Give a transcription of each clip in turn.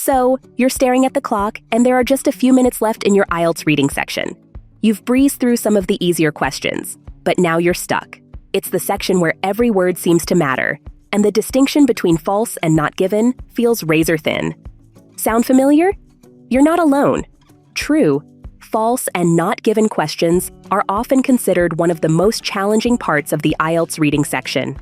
So, you're staring at the clock, and there are just a few minutes left in your IELTS reading section. You've breezed through some of the easier questions, but now you're stuck. It's the section where every word seems to matter, and the distinction between false and not given feels razor thin. Sound familiar? You're not alone. True, false, and not given questions are often considered one of the most challenging parts of the IELTS reading section.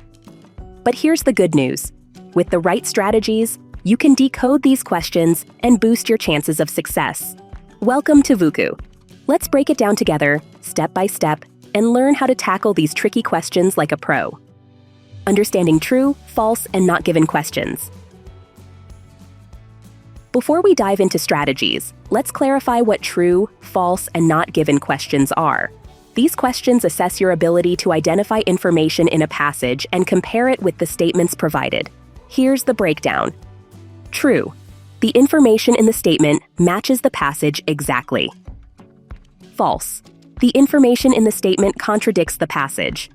But here's the good news. With the right strategies, you can decode these questions and boost your chances of success. Welcome to Vuku. Let's break it down together, step by step, and learn how to tackle these tricky questions like a pro. Understanding true, false, and not given questions. Before we dive into strategies, let's clarify what true, false, and not given questions are. These questions assess your ability to identify information in a passage and compare it with the statements provided. Here's the breakdown. True. The information in the statement matches the passage exactly. False. The information in the statement contradicts the passage.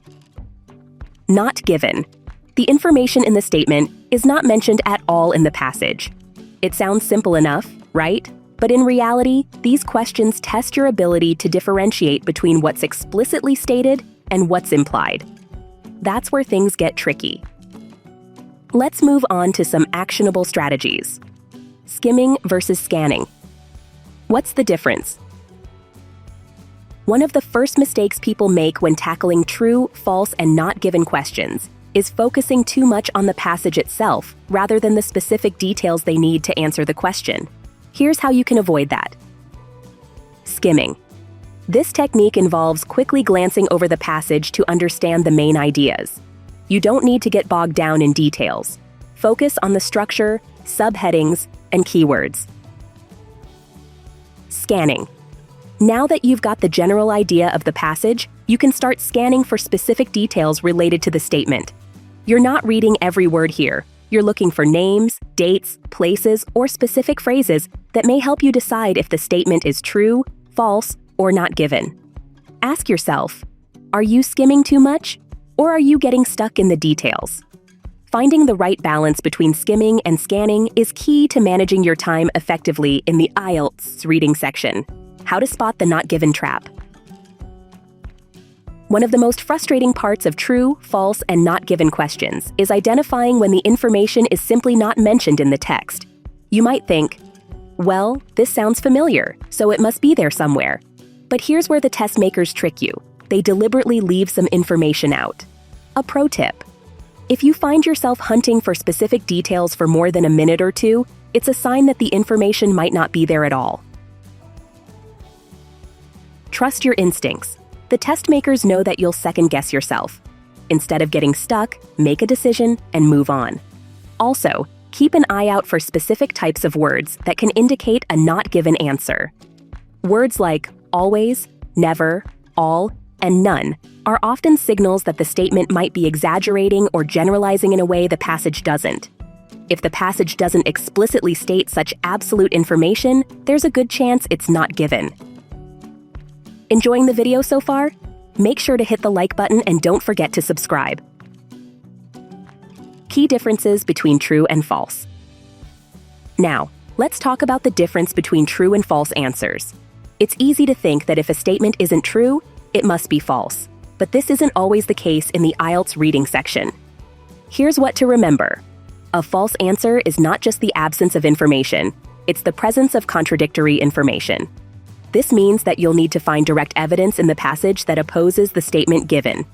Not given. The information in the statement is not mentioned at all in the passage. It sounds simple enough, right? But in reality, these questions test your ability to differentiate between what's explicitly stated and what's implied. That's where things get tricky. Let's move on to some actionable strategies. Skimming versus scanning. What's the difference? One of the first mistakes people make when tackling true, false, and not given questions is focusing too much on the passage itself rather than the specific details they need to answer the question. Here's how you can avoid that. Skimming. This technique involves quickly glancing over the passage to understand the main ideas. You don't need to get bogged down in details. Focus on the structure, subheadings, and keywords. Scanning. Now that you've got the general idea of the passage, you can start scanning for specific details related to the statement. You're not reading every word here. You're looking for names, dates, places, or specific phrases that may help you decide if the statement is true, false, or not given. Ask yourself, are you skimming too much? Or are you getting stuck in the details? Finding the right balance between skimming and scanning is key to managing your time effectively in the IELTS reading section. How to spot the not given trap. One of the most frustrating parts of true, false, and not given questions is identifying when the information is simply not mentioned in the text. You might think, well, this sounds familiar, so it must be there somewhere. But here's where the test makers trick you. They deliberately leave some information out. A pro tip. If you find yourself hunting for specific details for more than a minute or two, it's a sign that the information might not be there at all. Trust your instincts. The test makers know that you'll second-guess yourself. Instead of getting stuck, make a decision and move on. Also, keep an eye out for specific types of words that can indicate a not given answer. Words like always, never, all, and none are often signals that the statement might be exaggerating or generalizing in a way the passage doesn't. If the passage doesn't explicitly state such absolute information, there's a good chance it's not given. Enjoying the video so far? Make sure to hit the like button and don't forget to subscribe. Key differences between true and false. Now, let's talk about the difference between true and false answers. It's easy to think that if a statement isn't true, it must be false. But this isn't always the case in the IELTS reading section. Here's what to remember. A false answer is not just the absence of information, it's the presence of contradictory information. This means that you'll need to find direct evidence in the passage that opposes the statement given.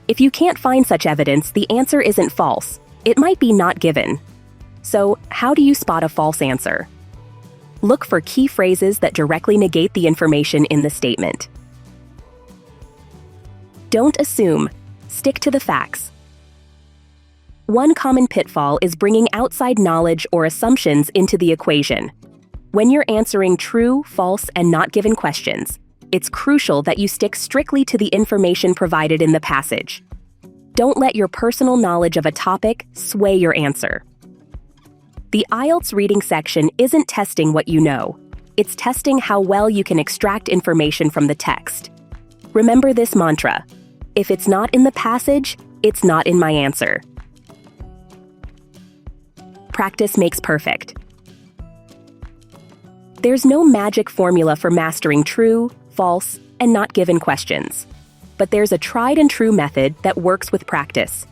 If you can't find such evidence, the answer isn't false. It might be not given. So, how do you spot a false answer? Look for key phrases that directly negate the information in the statement. Don't assume. Stick to the facts. One common pitfall is bringing outside knowledge or assumptions into the equation. When you're answering true, false, and not given questions, it's crucial that you stick strictly to the information provided in the passage. Don't let your personal knowledge of a topic sway your answer. The IELTS reading section isn't testing what you know. It's testing how well you can extract information from the text. Remember this mantra: if it's not in the passage, it's not in my answer. Practice makes perfect. There's no magic formula for mastering true, false, and not given questions. But there's a tried-and-true method that works with practice.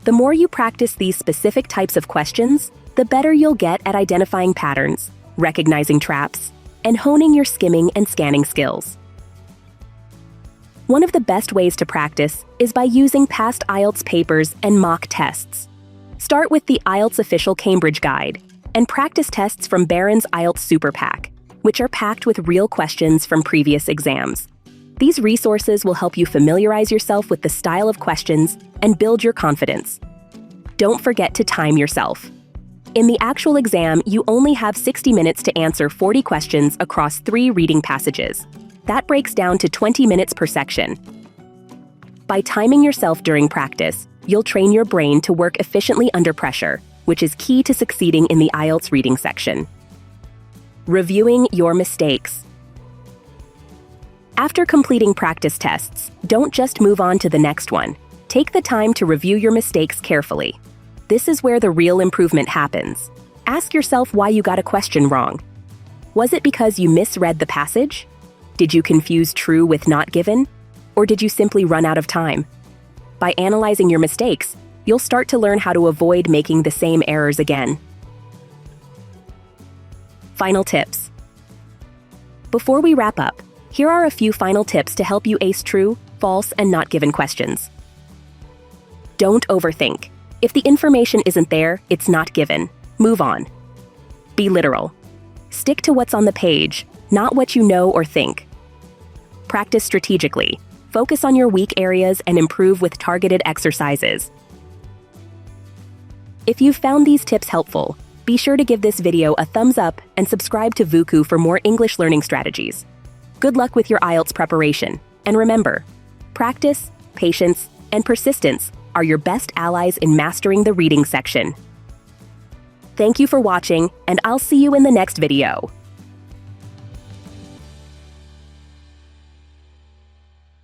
The more you practice these specific types of questions, the better you'll get at identifying patterns, recognizing traps, and honing your skimming and scanning skills. One of the best ways to practice is by using past IELTS papers and mock tests. Start with the IELTS Official Cambridge Guide and practice tests from Barron's IELTS Super Pack, which are packed with real questions from previous exams. These resources will help you familiarize yourself with the style of questions and build your confidence. Don't forget to time yourself. In the actual exam, you only have 60 minutes to answer 40 questions across 3 reading passages. That breaks down to 20 minutes per section. By timing yourself during practice, you'll train your brain to work efficiently under pressure, which is key to succeeding in the IELTS reading section. Reviewing your mistakes. After completing practice tests, don't just move on to the next one. Take the time to review your mistakes carefully. This is where the real improvement happens. Ask yourself why you got a question wrong. Was it because you misread the passage? Did you confuse true with not given? Or did you simply run out of time? By analyzing your mistakes, you'll start to learn how to avoid making the same errors again. Final tips. Before we wrap up, here are a few final tips to help you ace true, false, and not given questions. Don't overthink. If the information isn't there, it's not given. Move on. Be literal. Stick to what's on the page, not what you know or think. Practice strategically. Focus on your weak areas and improve with targeted exercises. If you've found these tips helpful, be sure to give this video a thumbs up and subscribe to Vuku for more English learning strategies. Good luck with your IELTS preparation. And remember, practice, patience, and persistence are your best allies in mastering the reading section. Thank you for watching, and I'll see you in the next video.